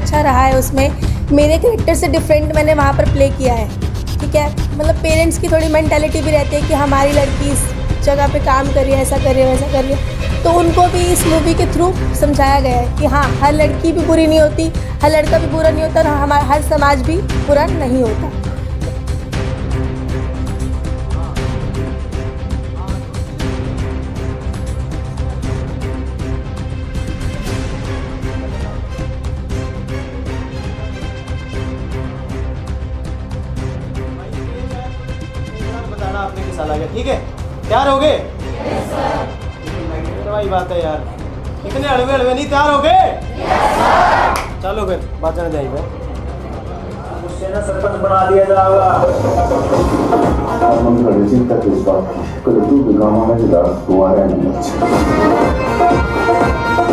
अच्छा रहा है उसमें। मेरे कैरेक्टर से डिफरेंट मैंने वहाँ पर प्ले किया है, ठीक है। मतलब पेरेंट्स की थोड़ी मेंटालिटी भी रहती है कि हमारी लड़की इस जगह पे काम कर रही है, ऐसा कर रही है, वैसा कर रही है, तो उनको भी इस मूवी के थ्रू समझाया गया है कि हाँ, हर लड़की भी बुरी नहीं होती, हर लड़का भी बुरा नहीं होता, और हमारा हर समाज भी बुरा नहीं होता। बताना आपने किस साल आ गया, ठीक है? तैयार हो गए? Yes sir. भाई बात है यार, इतने हड़वे हड़वे नहीं, तैयार हो गए? Yes sir. चलो फिर बात जाने जाइए। मुझसे ना सरपंच बना दिया जाएगा। हम बड़ी चिंता की इस बात की, कल तू भी गाँव में जिला हुआ है नहीं।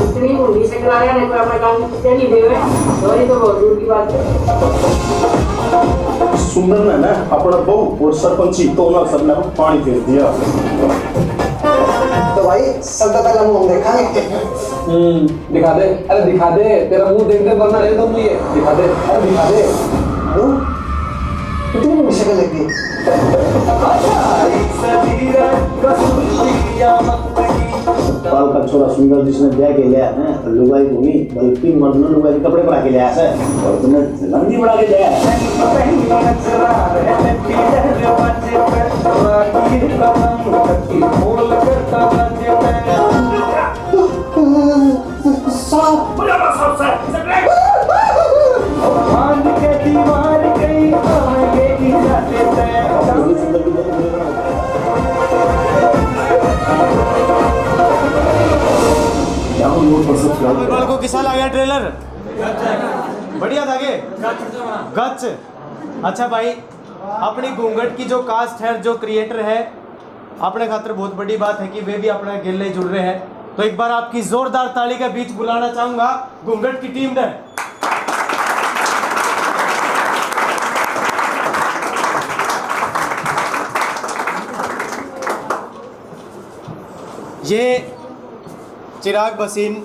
इतनी मुंडी से कराया नहीं, कोई अपना काम किया नहीं देवे, वही तो बहुत दूर की बात है। सुंदर ने ना अपना बहु और सरपंची दोनों सबने पानी फेर दिया। तो भाई संतता का मुंह देखा नहीं? दिखा दे, अरे दिखा दे, तेरा मुंह देखने वरना नहीं तो मुझे दिखा दे, अरे दिखा दे। कितनी मुंडी शक्ल लगती है? पाल का छोरा सुंदर जिसने ब्याह के लिया है, लुगाई को नहीं बल्कि मर्द ने लुगाई के कपड़े पहना के लिया है और तुमने लंगी बना के लिया है। अमरपाल को किसा लगा ट्रेलर? बढ़िया था के? गच। अच्छा भाई, अपनी घूंघट की जो कास्ट है, जो क्रिएटर है, अपने खातर बहुत बड़ी बात है कि वे भी अपने गिले जुड़ रहे हैं। तो एक बार आपकी जोरदार ताली के बीच बुलाना चाहूंगा घूंघट की टीम ने। ये चिराग बसीन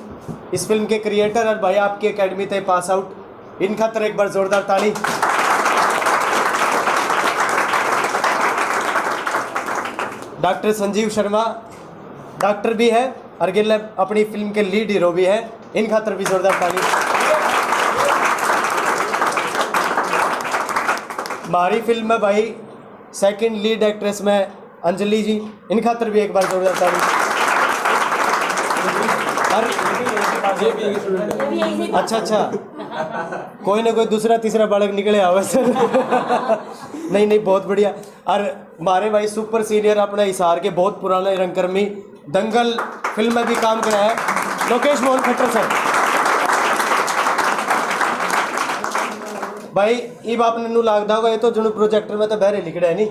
इस फिल्म के क्रिएटर और भाई आपकी एकेडमी थे पास आउट, इन खातर एक बार जोरदार ताली। डॉक्टर संजीव शर्मा डॉक्टर भी है और गिल अपनी फिल्म के लीड हीरो भी है, इन खातर भी जोरदार ताली। हमारी फिल्म में भाई सेकंड लीड एक्ट्रेस में अंजलि जी, इन खातर भी एक बार जोरदार ताली। अच्छा, कोई ना कोई दूसरा तीसरा बालक निकले आवे सर। नहीं, बहुत बढ़िया। और हमारे भाई सुपर सीनियर अपने हिसार के बहुत पुराने रंगकर्मी, दंगल फिल्म में भी काम करा है, लोकेश मोहन खट्टर सर। भाई ये बाप ने लागदा होगा, ये तो जुनू प्रोजेक्टर में तो बहरे लिख रहे नहीं।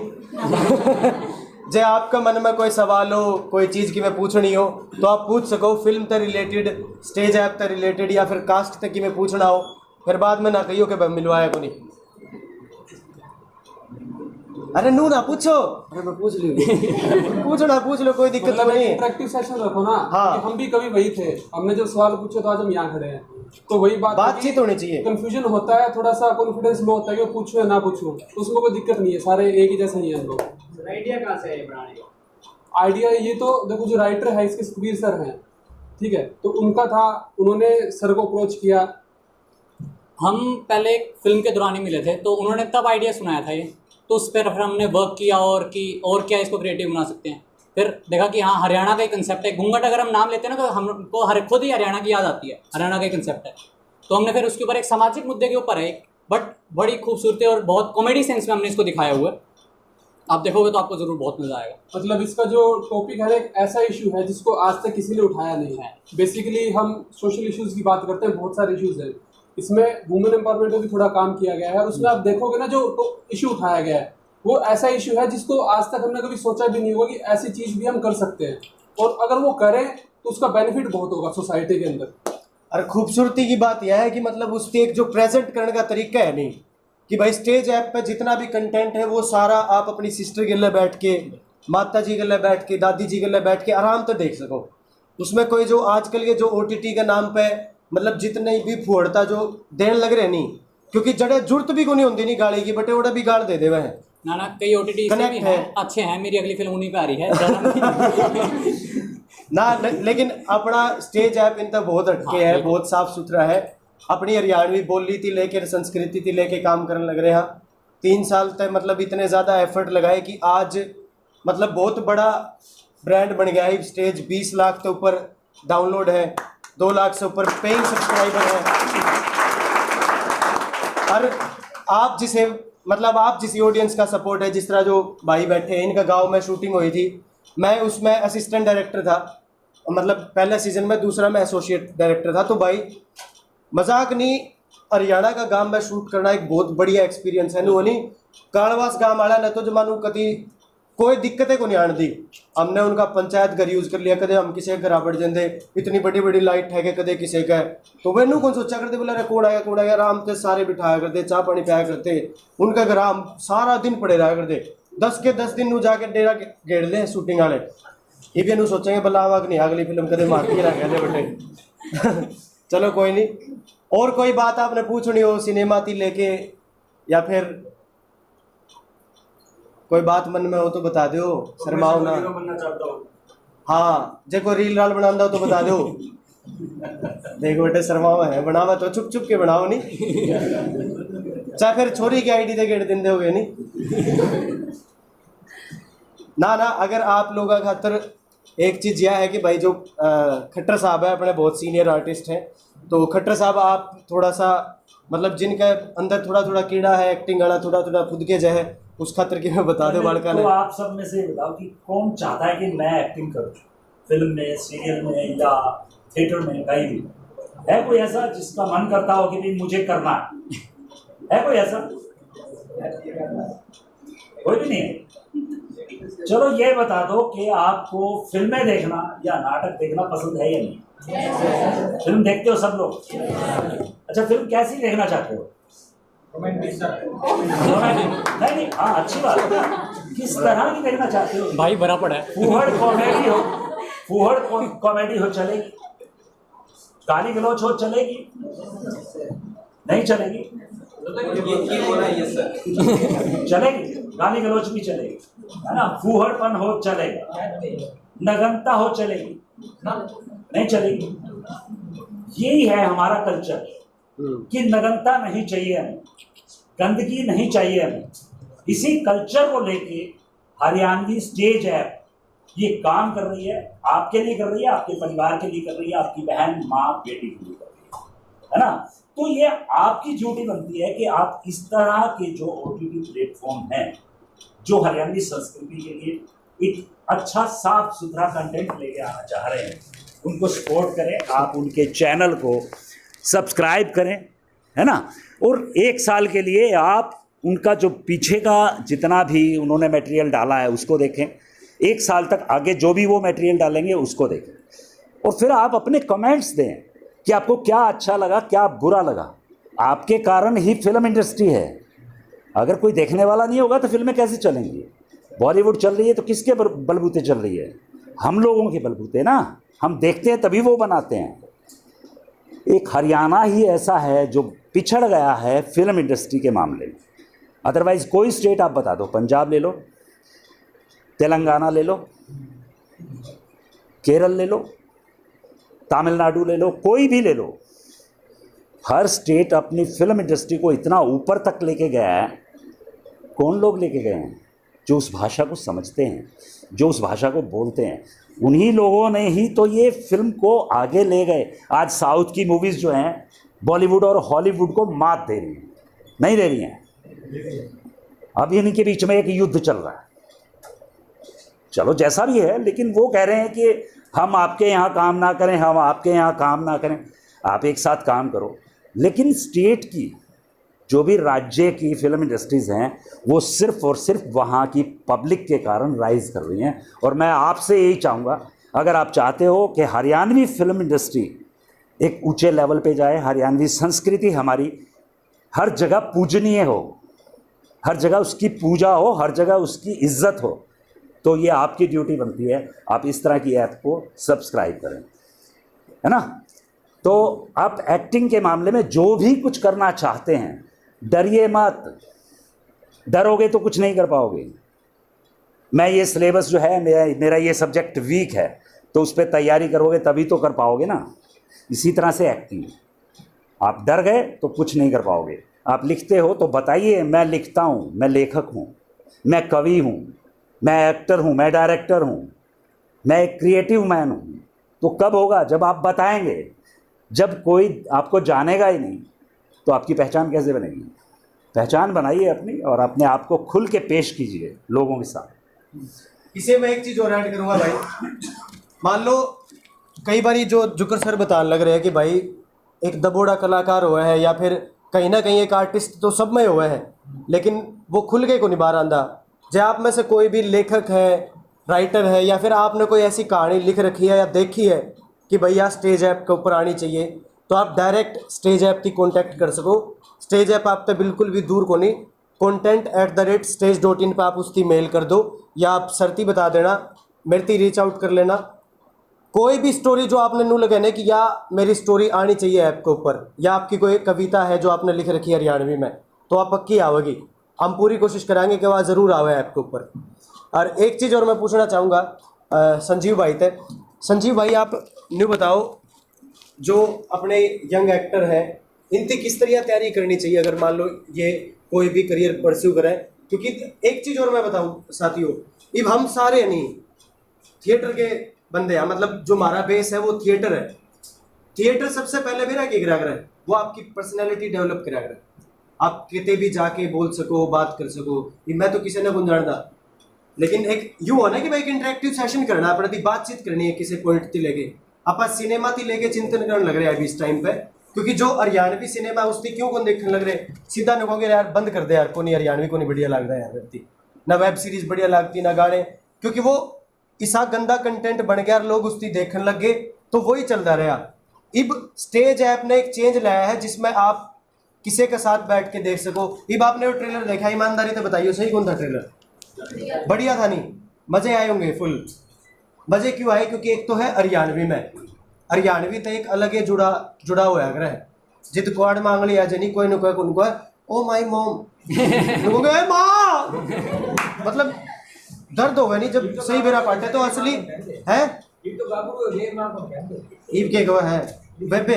जे आपका मन में कोई सवाल हो, कोई चीज़ की मैं पूछनी हो तो आप पूछ सको, फिल्म से रिलेटेड, स्टेज ऐप से रिलेटेड या फिर कास्ट तक की मैं पूछना हो, फिर बाद में ना कहियो कि भाई मिलवाया को नहीं। अरे नू ना पूछो, अरे मैं पूछ ली। पूछ लो, कोई दिक्कत मतलब नहीं है। इंटरेक्टिव सेशन रखो ना। हाँ, हम भी कभी वही थे, हमने जो सवाल पूछे तो आज हम यहाँ खड़े हैं, तो वही बातचीत होनी चाहिए। कंफ्यूजन होता है, थोड़ा सा कॉन्फिडेंस लो होता है कि पूछूं या ना पूछूं, तो उसमें कोई दिक्कत नहीं है, सारे एक ही जैसे नहीं है हम लोग। आइडिया कहाँ से है बनाने का? आइडिया ये तो देखो, जो राइटर है इसके सुखबीर सर हैं, ठीक है, तो उनका था, उन्होंने सर को अप्रोच किया। हम पहले एक फिल्म के दौरान ही मिले थे, तो उन्होंने तब आइडिया सुनाया था ये, तो उस पर फिर हमने वर्क किया और क्या इसको क्रिएटिव बना सकते हैं। फिर देखा कि हाँ, हरियाणा का एक कंसेप्ट है, घूंघट अगर हम नाम लेते हैं ना तो हमको खुद ही हरियाणा की याद आती है, हरियाणा का एक कंसेप्ट है। तो हमने फिर उसके ऊपर एक सामाजिक मुद्दे के ऊपर है, बट बड़ी खूबसूरती और बहुत कॉमेडी सेंस में हमने इसको दिखाया हुआ है। आप देखोगे तो आपको जरूर बहुत मजा आएगा। मतलब इसका जो टॉपिक है एक ऐसा इशू है जिसको आज तक किसी ने उठाया नहीं है। बेसिकली हम सोशल इश्यूज की बात करते हैं, बहुत सारे इश्यूज हैं इसमें, वुमेन एम्पावरमेंट में भी थोड़ा काम किया गया है, और उसमें आप देखोगे ना जो इशू उठाया गया है वो ऐसा इशू है जिसको आज तक हमने कभी सोचा भी नहीं होगा कि ऐसी चीज भी हम कर सकते हैं, और अगर वो करें तो उसका बेनिफिट बहुत होगा सोसाइटी के अंदर। और खूबसूरती की बात यह है कि मतलब उसके एक जो प्रेजेंट करने का तरीका है नहीं कि भाई स्टेज ऐप पे जितना भी कंटेंट है वो सारा आप अपनी सिस्टर के लिए बैठ के, माता जी के लिए बैठ के, दादी जी के लिए बैठ के आराम से देख सको। उसमें कोई जो आजकल के जो OTT के नाम पे मतलब जितने भी फुहड़ता जो देन लग रहे नहीं, क्योंकि जड़े जरूरत भी को नहीं होती नहीं गाली की, बटे ओड़ा भी गाल दे दे वह ना कई OTT Connect भी है। हैं अच्छे हैं, मेरी अगली फिल्म उन्हीं पे आ रही है ज़्यादा ना लेकिन अपना स्टेज ऐप इन तक बहुत हटके है, बहुत साफ सुथरा है, अपनी हरियाणवी बोली थी लेकर संस्कृति थी लेके काम करने लग रहे हैं। 3 साल तक मतलब इतने ज़्यादा एफर्ट लगाए कि आज मतलब बहुत बड़ा ब्रांड बन गया है। स्टेज 20 लाख के ऊपर डाउनलोड है, 2 लाख से ऊपर पेइंग सब्सक्राइबर है। और आप जिसे मतलब आप जिस ऑडियंस का सपोर्ट है, जिस तरह जो भाई बैठे हैं, इनका गांव में शूटिंग हुई थी, मैं उसमें असिस्टेंट डायरेक्टर था, मतलब पहले सीजन में, दूसरा में एसोसिएट डायरेक्टर था। तो भाई मजाक नहीं, हरियाणा का गांव में शूट करना एक बहुत बढ़िया एक्सपीरियंस है। नहीं कालवास गांव वाला ने तो जमानू कभी कोई दिक्कतें को नहीं आने दी। हमने उनका पंचायत घर यूज़ कर लिया, कदे हम किसी के घर आ बढ़ जाते, इतनी बड़ी बड़ी लाइट है कि कदे किसी का है, तो मैनू कौन सोचा करते, बोला कौन आया आराम से सारे बिठाया करते, चाह पानी पाया करते, उनका घर हम सारा दिन पड़े रहा करते। 10 के 10 दिन जाके डेरा घेड़ दे शूटिंग वाले, ये भी सोचेंगे भला आवाग नहीं अगली फिल्म कदे मारती रह गए बेटे चलो कोई नहीं। और कोई बात आपने पूछनी हो सिनेमा थी लेके, या फिर कोई बात मन में हो तो बता दो, शर्माओ ना। हाँ जे कोई रील राल बना हो तो बता दो। देखो बेटे शर्माओ है, बनावा तो चुप चुप के बनाओ नहीं चाहे फिर छोरी की आईडी दे गेड़ दिन दोगे नहीं ना। अगर आप लोगों का खातर एक चीज़ यह है कि भाई जो खट्टर साहब है अपने बहुत सीनियर आर्टिस्ट हैं, तो खट्टर साहब आप थोड़ा सा मतलब जिनके अंदर थोड़ा थोड़ा कीड़ा है एक्टिंग वाला, थोड़ा थोड़ा खुद के जो है उस खातर की मैं बता दो बालका ने। तो आप सब में से बताओ कि कौन चाहता है कि मैं एक्टिंग करूं फिल्म में, सीरियल में या थिएटर में, कहीं भी? है कोई ऐसा जिसका मन करता हो कि भाई मुझे करना है कोई ऐसा? कोई भी नहीं है। चलो ये बता दो कि आपको फिल्में देखना या नाटक देखना पसंद है या नहीं? फिल्म देखते हो सब लोग? अच्छा, फिल्म कैसी देखना चाहते हो? नहीं, हाँ अच्छी बात है। किस तरह की देखना चाहते हो भाई? बड़ा पड़ा है। फूहड़ कॉमेडी हो चलेगी, गाली गलौच हो चलेगी, नहीं चलेगी? चलेगी, गाली गलौच भी चलेगी, है ना? फूहड़पन हो चलेगा, नगनता हो चलेगी, नहीं चलेगी? यही है हमारा कल्चर कि नगनता नहीं चाहिए हमें, गंदगी नहीं चाहिए हमें। इसी कल्चर को लेके हरियाणवी स्टेज ऐप ये काम कर रही है, आपके लिए कर रही है, आपके परिवार के लिए कर रही है, आपकी बहन माँ बेटी के लिए कर रही है ना? तो ये आपकी ड्यूटी बनती है कि आप इस तरह के जो OTT प्लेटफॉर्म हैं, जो हरियाणवी संस्कृति के लिए एक अच्छा साफ सुथरा कंटेंट लेके आना चाह रहे हैं, उनको सपोर्ट करें, आप उनके चैनल को सब्सक्राइब करें, है ना? और 1 साल के लिए आप उनका जो पीछे का जितना भी उन्होंने मटेरियल डाला है उसको देखें, 1 साल तक आगे जो भी वो मटेरियल डालेंगे उसको देखें, और फिर आप अपने कमेंट्स दें कि आपको क्या अच्छा लगा, क्या बुरा लगा। आपके कारण ही फिल्म इंडस्ट्री है। अगर कोई देखने वाला नहीं होगा तो फिल्में कैसे चलेंगी? बॉलीवुड चल रही है तो किसके बलबूते चल रही है? हम लोगों के बलबूते ना। हम देखते हैं तभी वो बनाते हैं। एक हरियाणा ही ऐसा है जो पिछड़ गया है फिल्म इंडस्ट्री के मामले में। अदरवाइज़ कोई स्टेट आप बता दो, पंजाब ले लो, तेलंगाना ले लो, केरल ले लो, तमिलनाडु ले लो, कोई भी ले लो, हर स्टेट अपनी फिल्म इंडस्ट्री को इतना ऊपर तक लेके गया है। कौन लोग लेके गए हैं? जो उस भाषा को समझते हैं, जो उस भाषा को बोलते हैं, उन्हीं लोगों ने ही तो ये फिल्म को आगे ले गए। आज साउथ की मूवीज़ जो हैं बॉलीवुड और हॉलीवुड को मात दे रही हैं, नहीं दे रही हैं। अब इनके बीच में एक युद्ध चल रहा है। चलो जैसा भी है, लेकिन वो कह रहे हैं कि हम आपके यहाँ काम ना करें, हम आपके यहाँ काम ना करें। आप एक साथ काम करो, लेकिन स्टेट की जो भी राज्य की फिल्म इंडस्ट्रीज़ हैं वो सिर्फ़ और सिर्फ वहाँ की पब्लिक के कारण राइज़ कर रही हैं। और मैं आपसे यही चाहूँगा, अगर आप चाहते हो कि हरियाणवी फिल्म इंडस्ट्री एक ऊंचे लेवल पे जाए, हरियाणवी संस्कृति हमारी हर जगह पूजनीय हो, हर जगह उसकी पूजा हो, हर जगह उसकी इज्जत हो, तो ये आपकी ड्यूटी बनती है। आप इस तरह की ऐप को सब्सक्राइब करें, है ना? तो आप एक्टिंग के मामले में जो भी कुछ करना चाहते हैं, डरिए मत। डरोगे तो कुछ नहीं कर पाओगे। मैं ये सिलेबस जो है, मेरा ये सब्जेक्ट वीक है, तो उस पर तैयारी करोगे तभी तो कर पाओगे ना। इसी तरह से एक्टिंग, आप डर गए तो कुछ नहीं कर पाओगे। आप लिखते हो तो बताइए, मैं लिखता हूँ, मैं लेखक हूँ, मैं कवि हूँ, मैं एक्टर हूँ, मैं डायरेक्टर हूँ, मैं एक क्रिएटिव मैन हूँ। तो कब होगा? जब आप बताएंगे। जब कोई आपको जानेगा ही नहीं तो आपकी पहचान कैसे बनेगी? पहचान बनाइए अपनी, और अपने आप को खुल के पेश कीजिए लोगों के साथ। इसे मैं एक चीज़ और ऐड करूँगा भाई। मान लो कई बार जो जुकर सर बताने लग रहे हैं कि भाई एक दबोड़ा कलाकार हुआ है, या फिर कहीं ना कहीं एक आर्टिस्ट तो सब में हुआ है, लेकिन वो खुल के को नहीं बाहर आंदा। जो आप में से कोई भी लेखक है, राइटर है, या फिर आपने कोई ऐसी कहानी लिख रखी है या देखी है कि भैया स्टेज ऐप के ऊपर आनी चाहिए, तो आप डायरेक्ट स्टेज ऐप की कॉन्टैक्ट कर सको। स्टेज ऐप आप तो बिल्कुल भी दूर को नहीं, content@stage.in पर आप उसकी मेल कर दो, या आप शर्ती बता देना, मेरे ती रीच आउट कर लेना। कोई भी स्टोरी जो आपने नू लगाने की, या मेरी स्टोरी आनी चाहिए ऐप के ऊपर, या आपकी कोई कविता है जो आपने लिख रखी है हरियाणवी में, तो आप पक्की आवेगी। हम पूरी कोशिश कराएंगे कि वह ज़रूर आवे ऐप के ऊपर। और एक चीज़ और मैं पूछना चाहूँगा संजीव भाई से। संजीव भाई, आप न्यू बताओ, जो अपने यंग एक्टर हैं, इनकी किस तरह तैयारी करनी चाहिए अगर मान लो ये कोई भी करियर परस्यू करें? क्योंकि एक चीज़ और मैं बताऊँ साथियों, अब हम सारे नहीं थिएटर के बंदे हैं, मतलब जो हमारा बेस है वो थिएटर है। थिएटर सबसे पहले मेरा क्या करा है, वो आपकी पर्सनैलिटी डेवलप करा है। आप कितने भी जाके बोल सको, बात कर सको। मैं तो किसी ने को जानता, लेकिन एक यूँ होना कि भाई एक इंटरेक्टिव सेशन करना पड़ती, बातचीत करनी है किसी पॉइंट थी लेके। आप सिनेमा थी लेके चिंतन करने लग रहे हैं अभी इस टाइम पे, क्योंकि जो हरियाणवी सिनेमा उसकी क्यों कौन देखने लग रहे, सीधा न कहोगे यार बंद कर दे यार, को नहीं हरियाणवी को नहीं बढ़िया लग रहा है यार व्यक्ति, ना वेब सीरीज बढ़िया लगती ना गाने, क्योंकि वो इसा गंदा कंटेंट बन गया, लोग उसकी देखने लग गए, तो वही चलता रहा। अब स्टेज ऐप ने एक चेंज लाया है जिसमें आप किसी के साथ बैठ के देख सको। अब आपने वो ट्रेलर देखा, ईमानदारी तो बताइए सही कौन था ट्रेलर? बढ़िया था नहीं? मजे आए होंगे फुल। मजे क्यों आए? क्योंकि एक तो है हरियाणवी में, हरियाणवी तो एक अलग ही जुड़ा हुआ है। जित क्वाड मांग लिया जनी कोई न कोई उनको ओ माई मोम माँ, मतलब दर्द हो गया नहीं जब सही मेरा पार्ट है। तो असली है ईब के गवा है बेबे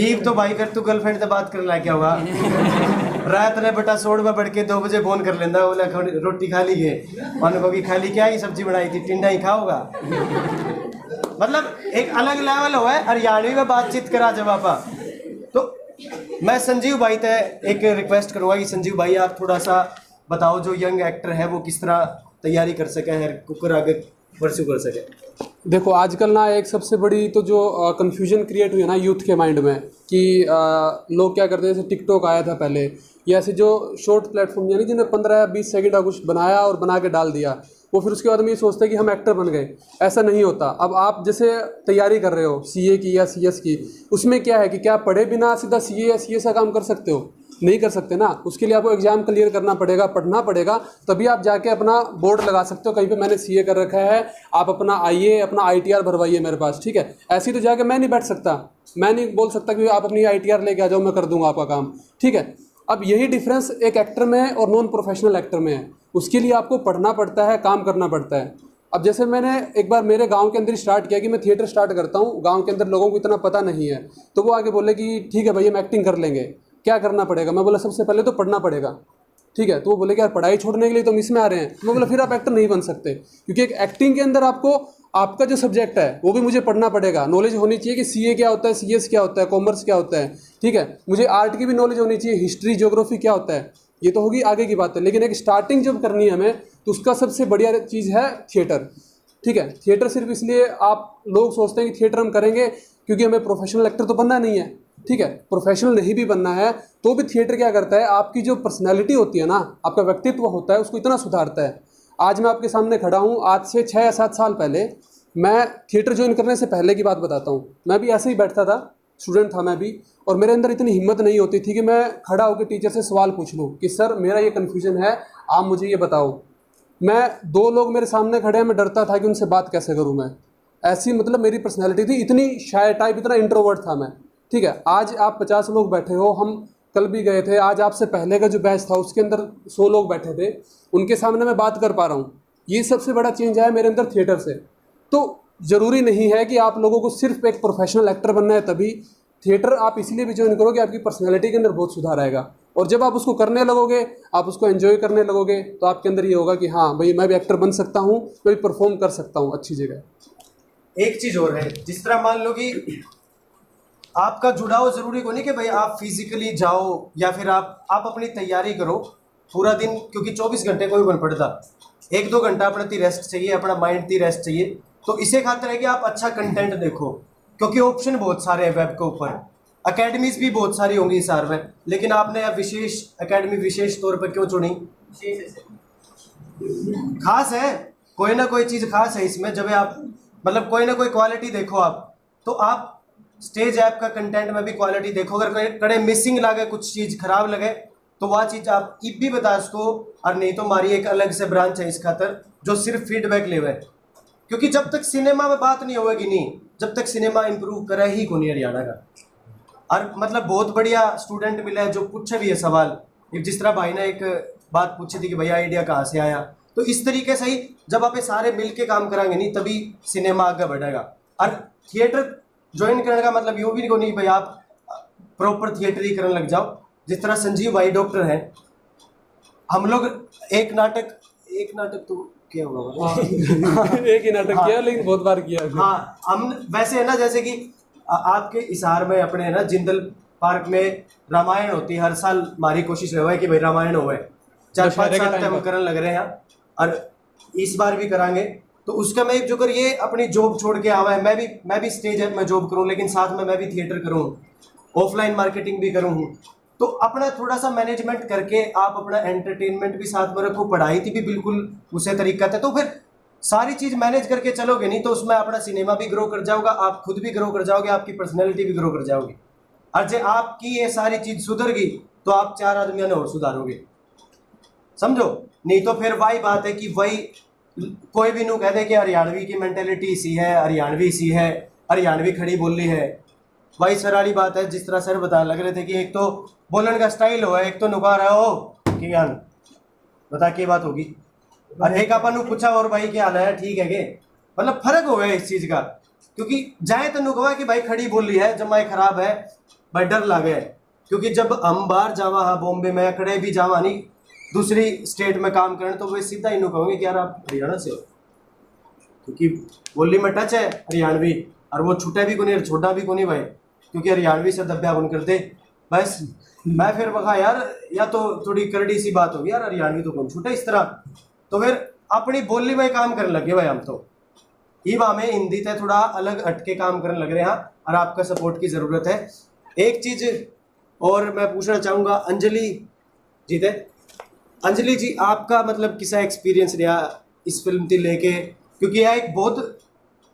ईब तो भाई फिर तू गर्लफ्रेंड से बात कर ला क्या हुआ? रात ने बटा 100 में बढ़ के 2 बजे फोन कर लेंदा, बोला रोटी खा ली है, उनको की खा ली क्या ही सब्जी बनाई थी, टिंडा ही खाओगा। मतलब एक अलग लेवल हुआ है हरियाणवी में बातचीत करा जब आपा। तो मैं संजीव भाई से एक रिक्वेस्ट करूँगा कि संजीव भाई आप थोड़ा सा बताओ, जो यंग एक्टर है वो किस तरह तैयारी कर सके हैं, कुकर आगे परस्यू कर सके। देखो आजकल ना एक सबसे बड़ी तो जो कन्फ्यूजन क्रिएट हुई है ना यूथ के माइंड में, कि लोग क्या करते हैं, जैसे टिकटॉक आया था पहले, या ऐसे जो शॉर्ट प्लेटफॉर्म यानी जिन्हें 15 या 20 सेकंड का कुछ बनाया और बना के डाल दिया, वो फिर उसके बाद में ये सोचते हैं कि हम एक्टर बन गए। ऐसा नहीं होता। अब आप जैसे तैयारी कर रहे हो सीए की या सीएस की, उसमें क्या है कि क्या पढ़े बिना सीधा सीए या सीएस का काम कर सकते हो? नहीं कर सकते ना। उसके लिए आपको एग्जाम क्लियर करना पड़ेगा, पढ़ना पड़ेगा, तभी आप जाके अपना बोर्ड लगा सकते हो। कहीं पे मैंने सीए कर रखा है, आप अपना आइए, अपना आईटीआर भरवाइए मेरे पास, ठीक है। ऐसे ही तो जाके मैं नहीं बैठ सकता, मैं नहीं बोल सकता कि आप अपनी आईटीआर लेके आ जाओ, मैं कर दूंगा आपका काम, ठीक है। अब यही डिफरेंस एक एक्टर में और नॉन प्रोफेशनल एक्टर में है। उसके लिए आपको पढ़ना पड़ता है, काम करना पड़ता है। अब जैसे मैंने एक बार मेरे गांव के अंदर स्टार्ट किया कि मैं थिएटर स्टार्ट करता हूं, गांव के अंदर लोगों को इतना पता नहीं है, तो वो आगे बोले कि ठीक है भाई हम एक्टिंग कर लेंगे, क्या करना पड़ेगा? मैं बोला सबसे पहले तो पढ़ना पड़ेगा, ठीक है। तो वो बोले कि यार पढ़ाई छोड़ने के लिए तो हम इसमें आ रहे हैं। मैं बोला फिर आप एक्टर नहीं बन सकते, क्योंकि एक एक्टिंग के अंदर आपको आपका जो सब्जेक्ट है वो भी मुझे पढ़ना पड़ेगा। नॉलेज होनी चाहिए कि सीए क्या होता है, सीएस क्या होता है, कॉमर्स क्या होता है, ठीक है। मुझे आर्ट की भी नॉलेज होनी चाहिए, हिस्ट्री ज्योग्राफी क्या होता है, ये तो होगी आगे की बात है। लेकिन एक स्टार्टिंग जब करनी है हमें, तो उसका सबसे बढ़िया चीज़ है थिएटर, ठीक है। थिएटर सिर्फ इसलिए आप लोग सोचते हैं कि थिएटर हम करेंगे क्योंकि हमें प्रोफेशनल एक्टर तो बनना नहीं है, ठीक है। प्रोफेशनल नहीं भी बनना है तो भी थिएटर क्या करता है, आपकी जो पर्सनैलिटी होती है ना, आपका व्यक्तित्व होता है, उसको इतना सुधारता है। आज मैं आपके सामने खड़ा हूँ, आज से 6 या 7 साल पहले, मैं थिएटर ज्वाइन करने से पहले की बात बताता हूँ। मैं भी ऐसे ही बैठता था, स्टूडेंट था मैं भी, और मेरे अंदर इतनी हिम्मत नहीं होती थी कि मैं खड़ा होकर टीचर से सवाल पूछ लूँ कि सर मेरा ये कन्फ्यूजन है, आप मुझे ये बताओ। मैं 2 लोग मेरे सामने खड़े हैं, मैं डरता था कि उनसे बात कैसे करूँ मैं, ऐसी मतलब मेरी पर्सनैलिटी थी, इतनी शाय टाइप, इतना इंट्रोवर्ट था मैं। ठीक है, आज आप 50 लोग बैठे हो, हम कल भी गए थे, आज आपसे पहले का जो बैच था उसके अंदर 100 लोग बैठे थे, उनके सामने मैं बात कर पा रहा हूँ। ये सबसे बड़ा चेंज आया मेरे अंदर थिएटर से। तो ज़रूरी नहीं है कि आप लोगों को सिर्फ एक प्रोफेशनल एक्टर बनना है तभी। थिएटर आप इसलिए भी ज्वाइन करोगे, आपकी पर्सनैलिटी के अंदर बहुत सुधार आएगा, और जब आप उसको करने लगोगे, आप उसको एंजॉय करने लगोगे, तो आपके अंदर ये होगा कि हाँ भाई मैं भी एक्टर बन सकता हूँ, मैं भी परफॉर्म कर सकता हूँ अच्छी जगह। एक चीज़ और है, जिस तरह मान लो कि आपका जुड़ाव ज़रूरी को नहीं कि भाई आप फिजिकली जाओ या फिर आप अपनी तैयारी करो पूरा दिन, क्योंकि 24 घंटे कोई बन पड़ता, 1-2 घंटा अपना ती रेस्ट चाहिए, अपना माइंड ती रेस्ट चाहिए। तो इसे खातिर है कि आप अच्छा कंटेंट देखो, क्योंकि ऑप्शन बहुत सारे हैं वेब के ऊपर, अकेडमीज भी बहुत सारी होंगी इस साल में, लेकिन आपने विशेष अकेडमी विशेष तौर पर क्यों चुनी? खास है, कोई ना कोई चीज़ खास है इसमें। जब आप मतलब कोई ना कोई क्वालिटी देखो आप, तो आप स्टेज ऐप का कंटेंट में भी क्वालिटी देखो। अगर कोई कड़े मिसिंग लगे, कुछ चीज़ खराब लगे, तो वह चीज़ आप इब भी बता उसको, और नहीं तो हमारी एक अलग से ब्रांच है इस खातर जो सिर्फ फीडबैक ले हुए। क्योंकि जब तक सिनेमा में बात नहीं होगी नहीं, जब तक सिनेमा इम्प्रूव करे ही को नहीं हरियाणा का। और मतलब बहुत बढ़िया स्टूडेंट मिला है जो पूछे भी है सवाल, जिस तरह भाई ने एक बात पूछी थी कि भैया आइडिया कहाँ से आया। तो इस तरीके से ही जब आप ये सारे मिल के काम कराएंगे नहीं, तभी सिनेमा आगे बढ़ेगा। और थिएटर ज्वाइन करने का मतलब यूँ भी नहीं भाई आप प्रॉपर थिएटर ही करने लग जाओ। जिस तरह संजीव भाई डॉक्टर हैं, हम लोग एक नाटक तो क्या होगा एक ही नाटक किया, लेकिन बहुत बार किया। हाँ, हम वैसे है ना, जैसे कि आपके हिसार में अपने है ना जिंदल पार्क में रामायण होती है, हर साल हमारी कोशिश रहे कि भाई रामायण होवे, 4-5 साल तक हम करने लग रहे हैं, और इस बार भी करांगे। तो उसका मैं एक जो कर ये अपनी जॉब छोड़ के आवा है, मैं भी स्टेज में जॉब करूँ, लेकिन साथ में मैं भी थिएटर करूँ, ऑफलाइन मार्केटिंग भी करूँ। तो अपना थोड़ा सा मैनेजमेंट करके आप अपना एंटरटेनमेंट भी साथ में रखो, पढ़ाई थी भी बिल्कुल उसी तरीका था, तो फिर सारी चीज़ मैनेज करके चलोगे नहीं तो उसमें अपना सिनेमा भी ग्रो कर जाओगा, आप खुद भी ग्रो कर जाओगे, आपकी पर्सनैलिटी भी ग्रो कर जाओगी। और जब आपकी ये सारी चीज़ सुधर गई तो आप 4 आदमियों ने और सुधारोगे, समझो। नहीं तो फिर वही बात है कि वही कोई भी नू कह दे कि हरियाणवी की मेंटेलिटी इसी है, हरियाणवी सी है, हरियाणवी खड़ी बोली है, वही सर वाली बात है। जिस तरह सर बताने लग रहे थे कि एक तो बोलने का स्टाइल हो, एक तो नुका रहा हो कि ज्ञान बता क्या बात होगी, और एक अपन पूछा और भाई क्या हाल है, ठीक है के, मतलब फर्क हो गया इस चीज़ का। क्योंकि जाए तो नुकवा कि भाई खड़ी बोली है, जमाई खराब है, भाई डर लगे। क्योंकि जब हम बाहर जावा, हाँ बॉम्बे में कड़े भी जावा नहीं, दूसरी स्टेट में काम करें, तो वे सीधा ही कहोगे कि यार आप हरियाणा से हो, क्योंकि बोली में टच है हरियाणवी, और वो छूटा भी को नहीं, छोटा भी को नहीं भाई, क्योंकि हरियाणवी से दब्या बन करते बस। मैं फिर बखा यार, या तो थोड़ी करड़ी सी बात होगी यार, हरियाणवी तो कौन छूटा इस तरह। तो फिर अपनी बोली में काम करने लगे भाई हम, तो ये हमें हिंदी से थोड़ा अलग हटके काम करने लग रहे हैं, और आपका सपोर्ट की ज़रूरत है। एक चीज़ और मैं पूछना चाहूँगा अंजलि जी से। अंजलि जी, आपका मतलब किसा एक्सपीरियंस रहा इस फिल्म थी लेके, क्योंकि यह एक बहुत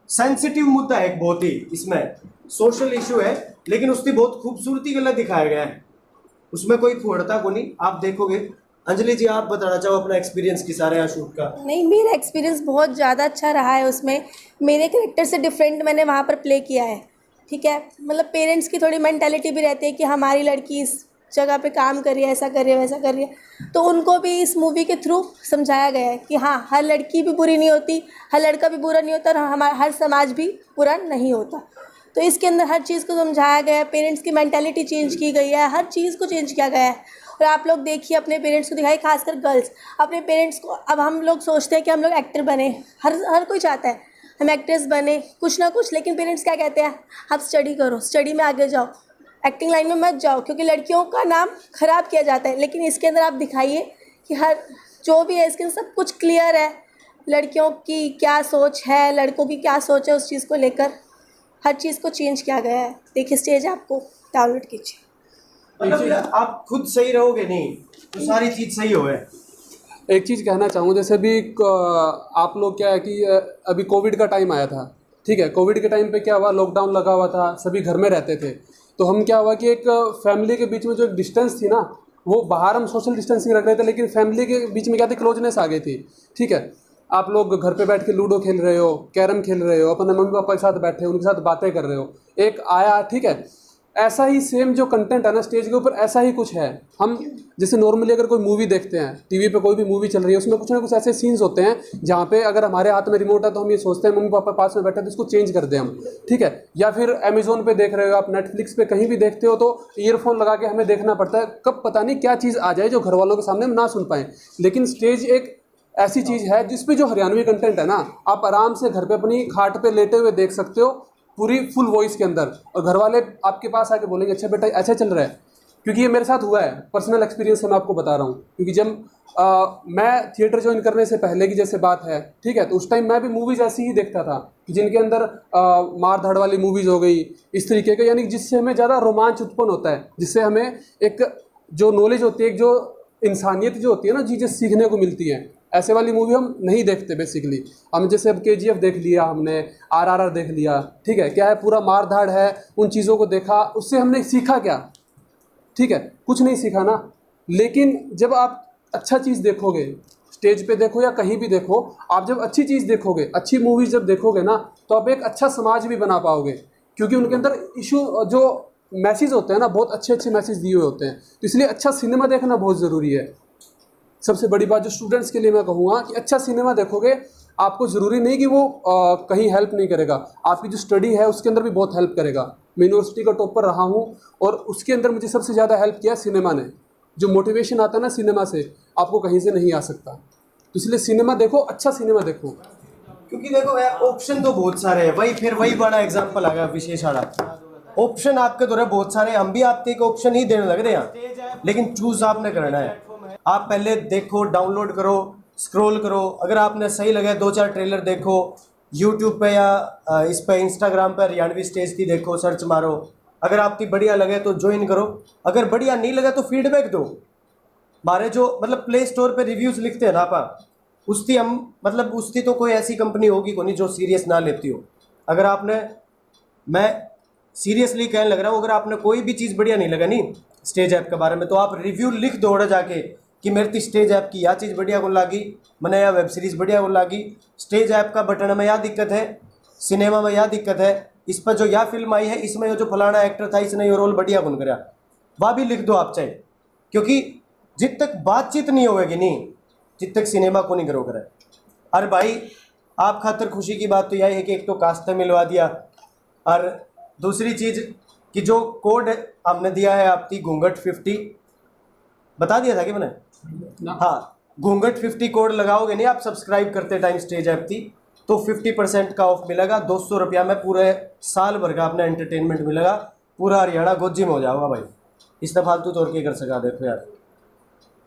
सेंसिटिव मुद्दा है, एक बहुत ही इसमें सोशल इशू है, लेकिन उसकी बहुत खूबसूरती गलत दिखाया गया है, उसमें कोई फुहड़ता को नहीं, आप देखोगे। अंजलि जी, आप बताना चाहो अपना एक्सपीरियंस किस रहा है शूट का? नहीं, मेरा एक्सपीरियंस बहुत ज़्यादा अच्छा रहा है उसमें। मेरे कैरेक्टर से डिफरेंट मैंने वहाँ पर प्ले किया है, ठीक है। मतलब पेरेंट्स की थोड़ी मेंटालिटी भी रहती है कि हमारी लड़की इस जगह पे काम कर रही है, ऐसा कर रही है, वैसा कर रही है, तो उनको भी इस मूवी के थ्रू समझाया गया है कि हाँ, हर लड़की भी बुरी नहीं होती, हर लड़का भी बुरा नहीं होता, और हमारा हर समाज भी बुरा नहीं होता। तो इसके अंदर हर चीज़ को समझाया गया है, पेरेंट्स की मेंटालिटी चेंज की गई है, हर चीज़ को चेंज किया गया है। और आप लोग देखिए, अपने पेरेंट्स को दिखाइए, खासकर गर्ल्स अपने पेरेंट्स को। अब हम लोग सोचते हैं कि हम लोग एक्टर बने, हर कोई चाहता है हम एक्ट्रेस बने, कुछ ना कुछ, लेकिन पेरेंट्स क्या कहते हैं, आप स्टडी करो, स्टडी में आगे जाओ, एक्टिंग लाइन में मत जाओ, क्योंकि लड़कियों का नाम ख़राब किया जाता है। लेकिन इसके अंदर आप दिखाइए कि हर जो भी है इसके अंदर सब कुछ क्लियर है, लड़कियों की क्या सोच है, लड़कों की क्या सोच है, उस चीज़ को लेकर हर चीज़ को चेंज किया गया है। देखिए स्टेज आपको डाउनलोड कीजिए। मतलब आप खुद सही रहोगे नहीं तो सारी चीज़ सही हो है। एक चीज़ कहना चाहूँ, जैसे भी आप लोग क्या है कि अभी कोविड का टाइम आया था, ठीक है। कोविड के टाइम पे क्या हुआ, लॉकडाउन लगा हुआ था, सभी घर में रहते थे, तो हम क्या हुआ कि एक फैमिली के बीच में जो एक डिस्टेंस थी ना, वो बाहर हम सोशल डिस्टेंसिंग रख रहे थे, लेकिन फैमिली के बीच में क्या थी, क्लोजनेस आ गई थी, ठीक है। आप लोग घर पे बैठ के लूडो खेल रहे हो, कैरम खेल रहे हो, अपने मम्मी पापा के साथ बैठे हो, उनके साथ बातें कर रहे हो, एक आया, ठीक है, ऐसा ही सेम जो कंटेंट है ना स्टेज के ऊपर, ऐसा ही कुछ है। हम जैसे नॉर्मली अगर कोई मूवी देखते हैं, टीवी पे कोई भी मूवी चल रही है, उसमें कुछ ना कुछ ऐसे सीन्स होते हैं जहाँ पे अगर हमारे हाथ में रिमोट है तो हम ये सोचते हैं मम्मी पापा पास में बैठे तो इसको चेंज कर दें हम, ठीक है। या फिर अमेजोन पे देख रहे हो आप, नेटफ्लिक्स पे कहीं भी देखते हो तो ईयरफोन लगा के हमें देखना पड़ता है, कब पता नहीं क्या चीज़ आ जाए जो घर वालों के सामने हम ना सुन पाएँ। लेकिन स्टेज एक ऐसी चीज़ है जिसपे जो हरियाणवी कंटेंट है ना, आप आराम से घर पे अपनी खाट पे लेटे हुए देख सकते हो, पूरी फुल वॉइस के अंदर, और घर वाले आपके पास आके बोलेंगे अच्छा बेटा ऐसा चल रहा है। क्योंकि ये मेरे साथ हुआ है, पर्सनल एक्सपीरियंस से मैं आपको बता रहा हूँ। क्योंकि जब मैं थिएटर ज्वाइन करने से पहले की जैसे बात है, ठीक है, तो उस टाइम मैं भी मूवीज़ ऐसी ही देखता था जिनके अंदर मार धाड़ वाली मूवीज़ हो गई, इस तरीके के, यानी जिससे हमें ज़्यादा रोमांच उत्पन्न होता है, जिससे हमें एक जो नॉलेज होती है, एक जो इंसानियत जो होती है ना, चीज़ें सीखने को मिलती हैं। ऐसे वाली मूवी हम नहीं देखते बेसिकली। हम जैसे अब KGF देख लिया हमने, RRR देख लिया, ठीक है, क्या है, पूरा मार धाड़ है, उन चीज़ों को देखा, उससे हमने सीखा क्या, ठीक है, कुछ नहीं सीखा ना। लेकिन जब आप अच्छा चीज़ देखोगे, स्टेज पे देखो या कहीं भी देखो, आप जब अच्छी चीज़ देखोगे, अच्छी मूवीज़ जब देखोगे ना, तो आप एक अच्छा समाज भी बना पाओगे। क्योंकि उनके अंदर इशू जो मैसेज होते हैं ना, बहुत अच्छे अच्छे मैसेज दिए हुए होते हैं। तो इसलिए अच्छा सिनेमा देखना बहुत ज़रूरी है। सबसे बड़ी बात जो स्टूडेंट्स के लिए मैं कहूँगा कि अच्छा सिनेमा देखोगे, आपको ज़रूरी नहीं कि वो कहीं हेल्प नहीं करेगा, आपकी जो स्टडी है उसके अंदर भी बहुत हेल्प करेगा। मैं यूनिवर्सिटी का टॉपर रहा हूँ और उसके अंदर मुझे सबसे ज़्यादा हेल्प किया सिनेमा ने। जो मोटिवेशन आता है ना सिनेमा से, आपको कहीं से नहीं आ सकता। तो इसलिए सिनेमा देखो, अच्छा सिनेमा देखो। क्योंकि देखो यार, ऑप्शन तो बहुत सारे हैं, वही बड़ा एग्जाम्पल आ गया विशेष आड़ा। ऑप्शन आपके द्वारा बहुत सारे, हम भी आपको एक ऑप्शन ही देने लग रहे हैं, लेकिन चूज आपने करना है। आप पहले देखो, डाउनलोड करो, स्क्रॉल करो, अगर आपने सही लगे 2-4 ट्रेलर देखो, यूट्यूब पे या इस पे इंस्टाग्राम पर हरियाणवी स्टेज की देखो, सर्च मारो, अगर आपकी बढ़िया लगे तो ज्वाइन करो, अगर बढ़िया नहीं लगे तो फीडबैक दो। हमारे जो मतलब प्ले स्टोर पे रिव्यूज़ लिखते हैं ना आप, उसकी हम मतलब उसकी तो कोई ऐसी कंपनी होगी को नहीं जो सीरियस ना लेती हो। अगर आपने, मैं सीरियसली कहने लग रहा हूँ, अगर आपने कोई भी चीज़ बढ़िया नहीं लगा नहीं स्टेज ऐप के बारे में, तो आप रिव्यू लिख दो जाके कि मेरे तो स्टेज ऐप की यह चीज़ बढ़िया को लागी, मैंने यह वेब सीरीज़ बढ़िया को लागी, स्टेज ऐप का बटन में यह दिक्कत है, सिनेमा में यह दिक्कत है, इस पर जो यह फिल्म आई है इसमें जो फलाना एक्टर था इसने ये रोल बढ़िया कौन करा, वह भी लिख दो आप चाहे। क्योंकि जित तक बातचीत नहीं होगी नहीं, जित तक सिनेमा को नहीं करो करे। अरे भाई, आप खातर खुशी की बात तो यही है कि एक तो कास्ट मिलवा दिया, और दूसरी चीज़ कि जो कोड हमने दिया है आपकी घूंघट 50, बता दिया था कि मैंने, हाँ, घूंघट 50 कोड लगाओगे नहीं आप सब्सक्राइब करते टाइम स्टेज ऐप थी, तो 50% का ऑफ मिलेगा। 200 रुपया में पूरे साल भर का अपना एंटरटेनमेंट मिलेगा, पूरा हरियाणा गोजी में हो जाओगा भाई। इससे फालतू तौर के कर सका देखो यार।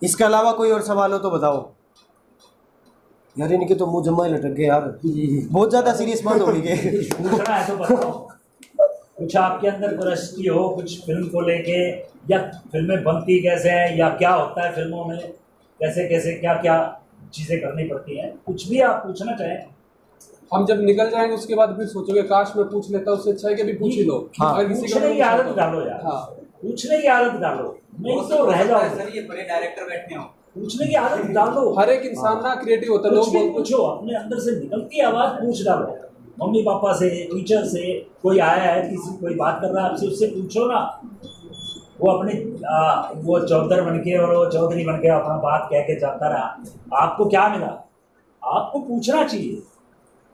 इसके अलावा कोई और सवाल हो तो बताओ यार। इनके तो मुँह जमा ही लटक गए यार, बहुत ज़्यादा सीरियस बात हो गई। पूछना है तो बताओ, कुछ आपके अंदर क्यूरियोसिटी हो कुछ फिल्म को लेके, या फिल्में बनती कैसे हैं, या क्या होता है फिल्मों में, कैसे कैसे क्या क्या चीज़ें करनी पड़ती हैं, कुछ भी आप पूछना चाहें। हम जब निकल जाएंगे उसके बाद फिर सोचोगे काश मैं पूछ लेता, उससे अच्छा है कि अभी पूछ ही लो। हाँ, पूछने की आदत डालो यार। हाँ, पूछने की आदत डालो, नहीं तो रह जाओ। सर ये बड़े डायरेक्टर बैठे हो, पूछने की आदत डालो। हर एक इंसान ना क्रिएटिव होता है। कुछ भी लोग पूछो, अपने अंदर से निकलती आवाज़ पूछ डालो। मम्मी पापा से, टीचर से, कोई आया है किसी, कोई बात कर रहा है आपसे, उससे पूछो ना। वो अपनी वो चौधर बन के और वो चौधरी बन के अपना बात कह के जाता रहा, आपको क्या मिला? आपको पूछना चाहिए,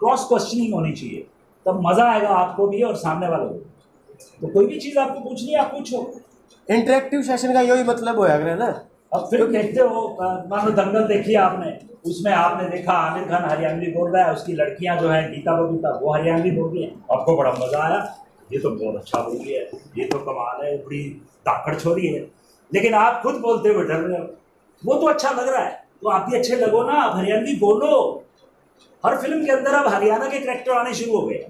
क्रॉस क्वेश्चनिंग होनी चाहिए, तब मज़ा आएगा आपको भी और सामने वालों को। तो कोई भी चीज़ आपको पूछनी है आप पूछो। इंटरेक्टिव सेशन का यही मतलब होया करे ना। अब फिर देखते हो, मान लो दंगल देखी आपने, उसमें आपने देखा आमिर खान हरियाणवी बोल रहा है, उसकी लड़कियां जो है गीता बबीता वो हरियाणवी बोल रही है, आपको बड़ा मजा आया, ये तो बहुत अच्छा बोल रही है, ये तो कमाल है, बड़ी ताकड़ छोरी है। लेकिन आप खुद बोलते हुए डर रहे हो, वो तो अच्छा लग रहा है, तो आप भी अच्छे लगो ना, आप हरियाणवी बोलो। हर फिल्म के अंदर अब हरियाणा के कैरेक्टर आने शुरू हो गए।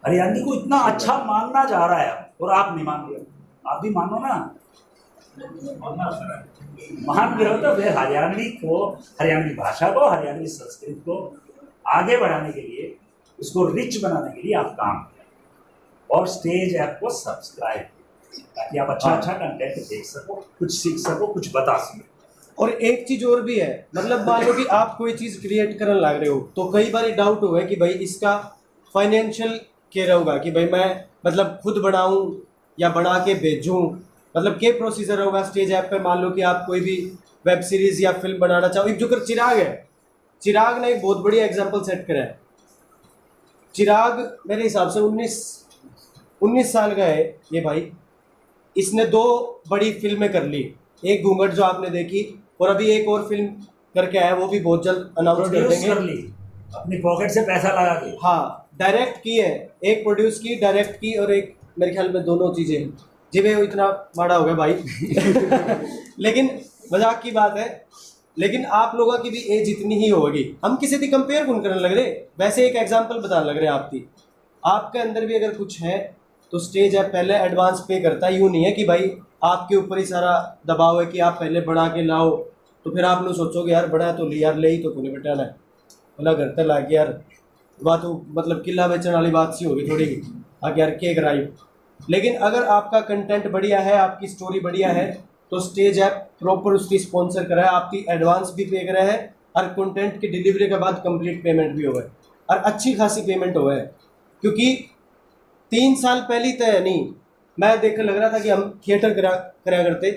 हरियाणवी को इतना अच्छा मानना जा रहा है और आप नहीं मान रहे हो। आप भी मानो ना, मान रहे हो तो फिर हरियाणवी को, हरियाणवी भाषा को, हरियाणवी संस्कृति को आगे बढ़ाने के लिए, उसको रिच बनाने के लिए आप काम करें और स्टेज ऐप को सब्सक्राइब, ताकि आप अच्छा अच्छा कंटेंट देख सको, कुछ सीख सको, कुछ बता सको। और एक चीज और भी है, मतलब मान लो कि आप कोई चीज क्रिएट करने लग रहे हो तो कई बार डाउट हुआ है कि भाई इसका फाइनेंशियल क्या रहूँगा, कि भाई मैं मतलब खुद बनाऊं या बना के भेजूं, मतलब क्या प्रोसीजर होगा स्टेज ऐप पे। मान लो कि आप कोई भी वेब सीरीज या फिल्म बनाना चाहो, एक जो कर चिराग है, चिराग ने एक बहुत बढ़िया एग्जांपल सेट करा है। चिराग मेरे हिसाब से 19 साल का है ये भाई, इसने 2 बड़ी फिल्में कर ली, एक घूंघट जो आपने देखी, और अभी एक और फिल्म करके आया, वो भी बहुत जल्द अनाउंस कर प्रोड्यूस देंगे। कर ली अपनी पॉकेट से पैसा लगा के। हाँ, डायरेक्ट की है, एक प्रोड्यूस की, डायरेक्ट की, और एक मेरे ख्याल में दोनों चीज़ें। जी वे इतना माड़ा हो गया भाई लेकिन मजाक की बात है, लेकिन आप लोगों की भी एज इतनी ही होगी, हम किसी से कंपेयर कौन करने लग रहे, वैसे एक एग्जांपल बताने लग रहे आपकी। आपके अंदर भी अगर कुछ है तो स्टेज ऐप पहले एडवांस पे करता है, यूँ नहीं है कि भाई आपके ऊपर ही सारा दबाव है कि आप पहले बना के लाओ, तो फिर आप लोग सोचोगे यार बड़ा तो यार ले ही तो कोने बेटाना है, बोला घर तक ला के यार बात तो मतलब किला बेचने वाली बात सी होगी थोड़ी आगे यार के कराई। लेकिन अगर आपका कंटेंट बढ़िया है, आपकी स्टोरी बढ़िया है, तो स्टेज ऐप प्रॉपर उसकी स्पॉन्सर करा है, आपकी एडवांस भी पे करा है, और कंटेंट की डिलीवरी के बाद कंप्लीट पेमेंट भी हुआ है, और अच्छी खासी पेमेंट हुआ है। क्योंकि 3 साल पहले तय नहीं, मैं देखने लग रहा था कि हम थिएटर करा करते,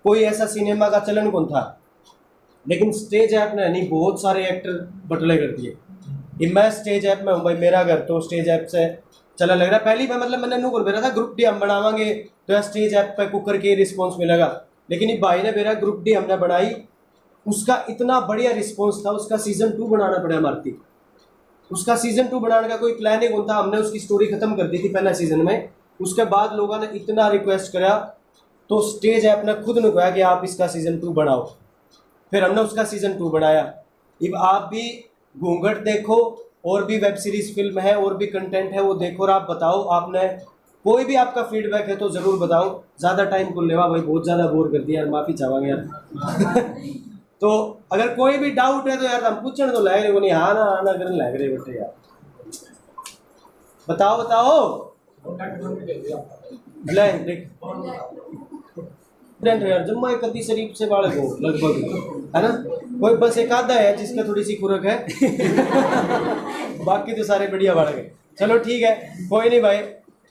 कोई ऐसा सिनेमा का चलन कौन था, लेकिन स्टेज ऐप ने नहीं बहुत सारे एक्टर बटले कर दिए। मैं स्टेज ऐप में हूँ भाई, मेरा घर तो स्टेज ऐप से चला लग रहा है। पहली बार मतलब मैंने नू कर रहा था ग्रुप डी हम बनावांगे तो यार स्टेज ऐप पे कुकर के रिस्पॉन्स मिलेगा, लेकिन ये भाई ने मेरा ग्रुप डी हमने बनाई, उसका इतना बढ़िया रिस्पॉन्स था, उसका सीजन 2 बनाना पड़ा हमारे थी। उसका सीजन 2 बनाने का कोई प्लान ही कौन था, हमने उसकी स्टोरी खत्म कर दी थी पहला सीजन में। उसके बाद लोगों ने इतना रिक्वेस्ट करा तो स्टेज ऐप ने खुद ने कहा कि आप इसका सीजन 2 बनाओ, फिर हमने उसका सीजन 2 बनाया। अब आप भी घूंघट देखो, और भी वेब सीरीज फिल्म है, और भी कंटेंट है, वो देखो और आप बताओ, आपने कोई भी आपका फीडबैक है तो ज़रूर बताओ। ज़्यादा टाइम को लेवा भाई, बहुत ज़्यादा बोर कर दिया यार, माफ़ी चाहेंगे यार तो अगर कोई भी डाउट है तो यार हम पूछने तो लग रहे हो नहीं, हाँ ना आना करने लग रहे बेटे यार, बताओ ब्लैंक देख यार जम्मा कदी शरीफ से बालक हो लगभग, है ना, कोई बस एक आधा है जिसका थोड़ी सी खुरक है बाकी तो सारे बढ़िया बालक है। चलो ठीक है, कोई नहीं भाई,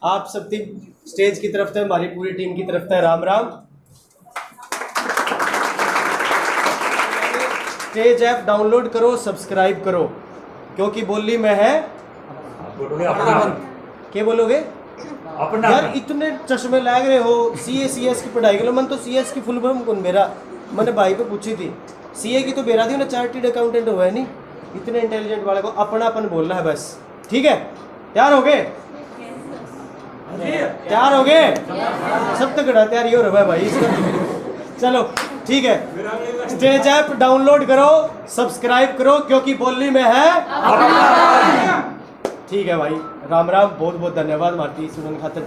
आप सबकी स्टेज की तरफ से, हमारी पूरी टीम की तरफ से Ram Ram. Stage app download करो, सब्सक्राइब करो, क्योंकि बोली में है क्या बोलोगे अपना यार, इतने चश्मे लग रहे हो, सीएस की पढ़ाई के लो, मन तो सीएस की फुल फॉर्म कौन मेरा, मैंने भाई पे पूछी थी, सीए की तो बेरा थी ना, चार्टर्ड अकाउंटेंट हुआ है नहीं, इतने इंटेलिजेंट वाले को अपनापन बोलना है बस। ठीक है, तैयार हो गए, तैयार हो गए, सब तक तैयारी हो रहा है भाई इसका। चलो ठीक है, स्टेज ऐप डाउनलोड करो, सब्सक्राइब करो, क्योंकि बोली में है। ठीक है भाई, राम राम, बहुत बहुत धन्यवाद मारती सुनने खातर।